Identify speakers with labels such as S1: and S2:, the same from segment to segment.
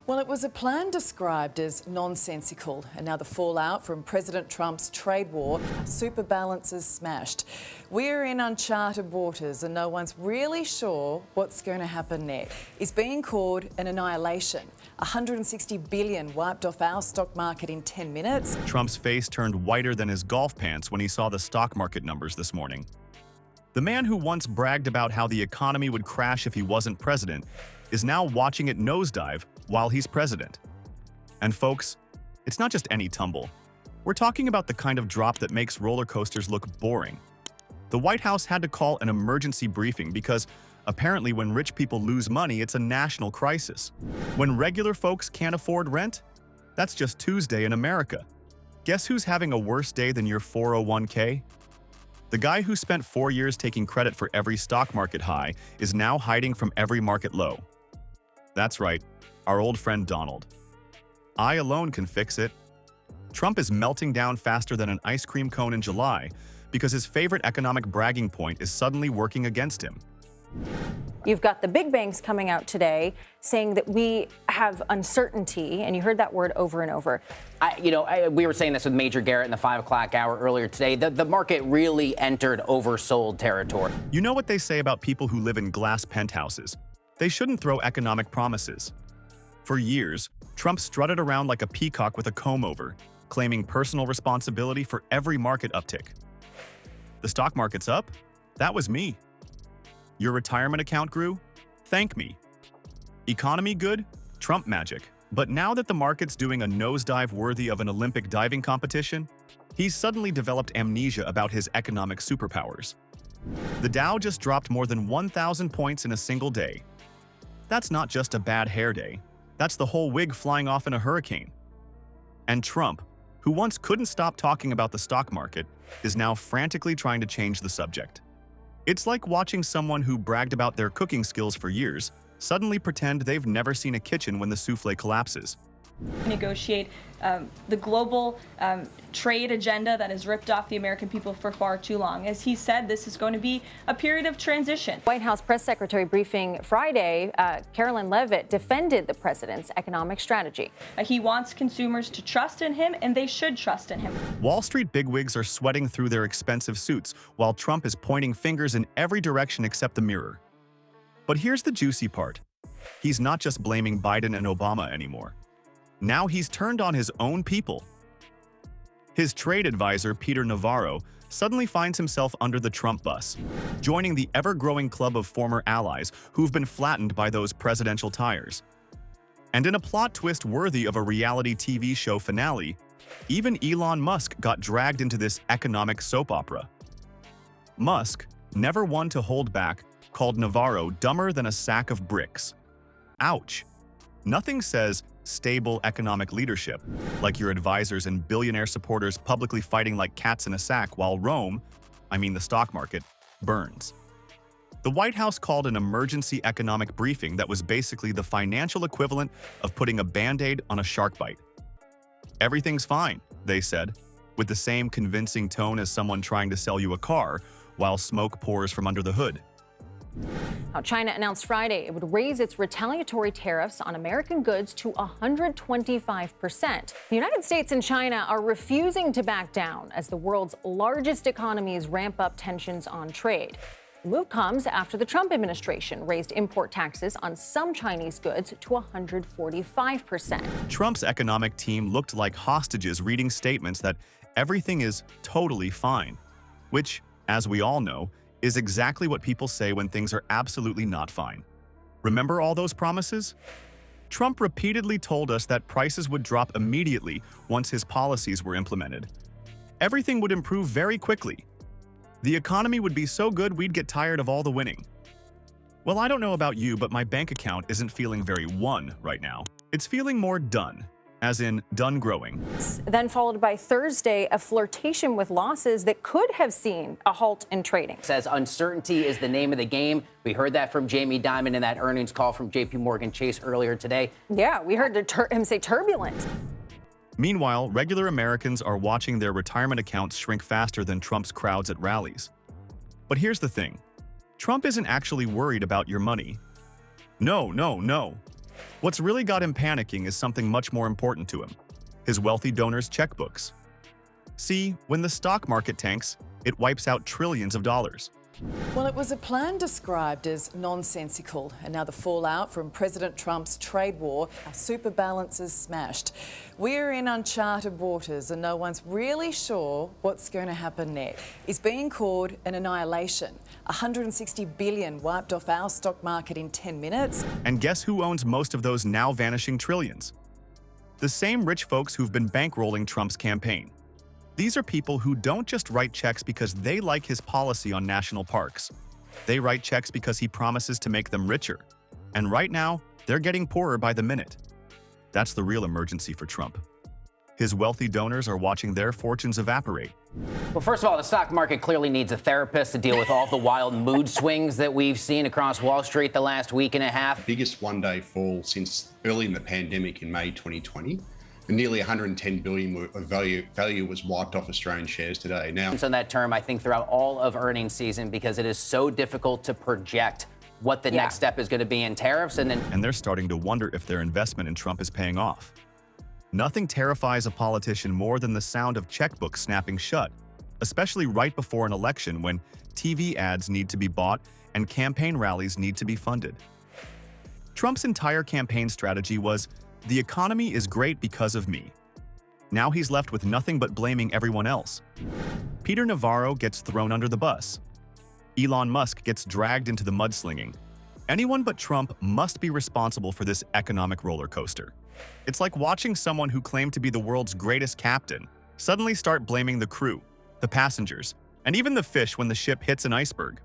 S1: Well, it was a plan described as nonsensical, and now the fallout from President Trump's trade war, super balances smashed. We're in uncharted waters and no one's really sure what's going to happen next. It's being called an annihilation. 160 billion wiped off our stock market in 10 minutes.
S2: Trump's face turned whiter than his golf pants when he saw the stock market numbers this morning. The man who once bragged about how the economy would crash if he wasn't president is now watching it nosedive while he's president. And folks, it's not just any tumble. We're talking about the kind of drop that makes roller coasters look boring. The White House had to call an emergency briefing because apparently when rich people lose money, it's a national crisis. When regular folks can't afford rent, that's just Tuesday in America. Guess who's having a worse day than your 401k? The guy who spent 4 years taking credit for every stock market high is now hiding from every market low. That's right, our old friend Donald. I alone can fix it. Trump is melting down faster than an ice cream cone in July because his favorite economic bragging point is suddenly working against him.
S3: You've got the big banks coming out today saying that we have uncertainty, and you heard that word over and over.
S4: We were saying this with Major Garrett in the 5 o'clock hour earlier today. The market really entered oversold territory.
S2: You know what they say about people who live in glass penthouses? They shouldn't throw economic promises. For years, Trump strutted around like a peacock with a comb-over, claiming personal responsibility for every market uptick. The stock market's up? That was me. Your retirement account grew? Thank me. Economy good? Trump magic. But now that the market's doing a nosedive worthy of an Olympic diving competition, he's suddenly developed amnesia about his economic superpowers. The Dow just dropped more than 1,000 points in a single day. That's not just a bad hair day. That's the whole wig flying off in a hurricane. And Trump, who once couldn't stop talking about the stock market, is now frantically trying to change the subject. It's like watching someone who bragged about their cooking skills for years suddenly pretend they've never seen a kitchen when the souffle collapses.
S5: Negotiate the global trade agenda that has ripped off the American people for far too long. As he said, this is going to be a period of transition.
S3: White House press secretary briefing Friday, Carolyn Leavitt defended the president's economic strategy.
S5: He wants consumers to trust in him, and they should trust in him.
S2: Wall Street bigwigs are sweating through their expensive suits while Trump is pointing fingers in every direction except the mirror. But here's the juicy part. He's not just blaming Biden and Obama anymore. Now he's turned on his own people. His trade advisor, Peter Navarro, suddenly finds himself under the Trump bus, joining the ever-growing club of former allies who've been flattened by those presidential tires. And in a plot twist worthy of a reality TV show finale, even Elon Musk got dragged into this economic soap opera. Musk, never one to hold back, called Navarro dumber than a sack of bricks. Ouch. Nothing says stable economic leadership, like your advisors and billionaire supporters publicly fighting like cats in a sack while Rome, the stock market, burns. The White House called an emergency economic briefing that was basically the financial equivalent of putting a Band-Aid on a shark bite. Everything's fine, they said, with the same convincing tone as someone trying to sell you a car while smoke pours from under the hood.
S3: Now, China announced Friday it would raise its retaliatory tariffs on American goods to 125%. The United States and China are refusing to back down as the world's largest economies ramp up tensions on trade. The move comes after the Trump administration raised import taxes on some Chinese goods to 145%.
S2: Trump's economic team looked like hostages reading statements that everything is totally fine, which, as we all know, is exactly what people say when things are absolutely not fine. Remember all those promises? Trump repeatedly told us that prices would drop immediately once his policies were implemented. Everything would improve very quickly. The economy would be so good we'd get tired of all the winning. Well, I don't know about you, but my bank account isn't feeling very won right now. It's feeling more done. As in done growing.
S3: Then followed by Thursday, a flirtation with losses that could have seen a halt in trading.
S4: Says uncertainty is the name of the game. We heard that from Jamie Dimon in that earnings call from JP Morgan Chase earlier today.
S3: Yeah, we heard him say turbulent.
S2: Meanwhile, regular Americans are watching their retirement accounts shrink faster than Trump's crowds at rallies. But here's the thing. Trump isn't actually worried about your money. No. What's really got him panicking is something much more important to him: his wealthy donors' checkbooks. See, when the stock market tanks, it wipes out trillions of dollars.
S1: Well, it was a plan described as nonsensical, and now the fallout from President Trump's trade war, our super balance is smashed. We're in uncharted waters and no one's really sure what's going to happen next. It's being called an annihilation. 160 billion wiped off our stock market in 10 minutes.
S2: And guess who owns most of those now vanishing trillions? The same rich folks who've been bankrolling Trump's campaign. These are people who don't just write checks because they like his policy on national parks. They write checks because he promises to make them richer. And right now, they're getting poorer by the minute. That's the real emergency for Trump. His wealthy donors are watching their fortunes evaporate.
S4: Well, first of all, the stock market clearly needs a therapist to deal with all the wild mood swings that we've seen across Wall Street the last week and a half.
S6: Biggest one-day fall since early in the pandemic in May 2020. And nearly 110 billion of value was wiped off Australian shares today. Now,
S4: on that term, I think, throughout all of earnings season, because it is so difficult to project what the next step is going to be in tariffs. And
S2: they're starting to wonder if their investment in Trump is paying off. Nothing terrifies a politician more than the sound of checkbooks snapping shut, especially right before an election when TV ads need to be bought and campaign rallies need to be funded. Trump's entire campaign strategy was, "The economy is great because of me." Now he's left with nothing but blaming everyone else. Peter Navarro gets thrown under the bus. Elon Musk gets dragged into the mudslinging. Anyone but Trump must be responsible for this economic roller coaster. It's like watching someone who claimed to be the world's greatest captain suddenly start blaming the crew, the passengers, and even the fish when the ship hits an iceberg.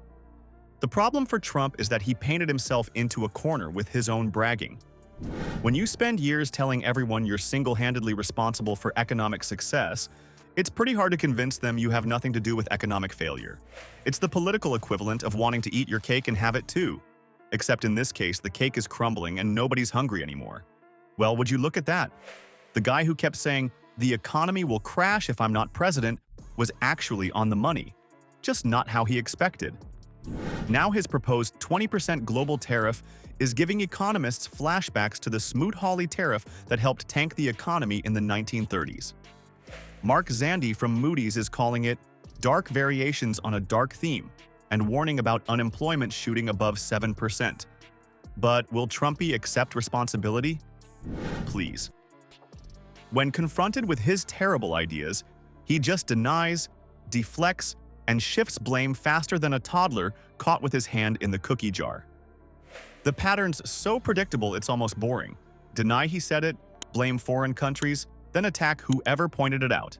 S2: The problem for Trump is that he painted himself into a corner with his own bragging. When you spend years telling everyone you're single-handedly responsible for economic success, it's pretty hard to convince them you have nothing to do with economic failure. It's the political equivalent of wanting to eat your cake and have it too. Except in this case, the cake is crumbling and nobody's hungry anymore. Well, would you look at that? The guy who kept saying, "The economy will crash if I'm not president," was actually on the money, just not how he expected. Now his proposed 20% global tariff is giving economists flashbacks to the Smoot-Hawley tariff that helped tank the economy in the 1930s. Mark Zandi from Moody's is calling it dark variations on a dark theme and warning about unemployment shooting above 7%. But will Trumpy accept responsibility? Please. When confronted with his terrible ideas, he just denies, deflects, and shifts blame faster than a toddler caught with his hand in the cookie jar. The pattern's so predictable it's almost boring. Deny he said it, blame foreign countries, then attack whoever pointed it out.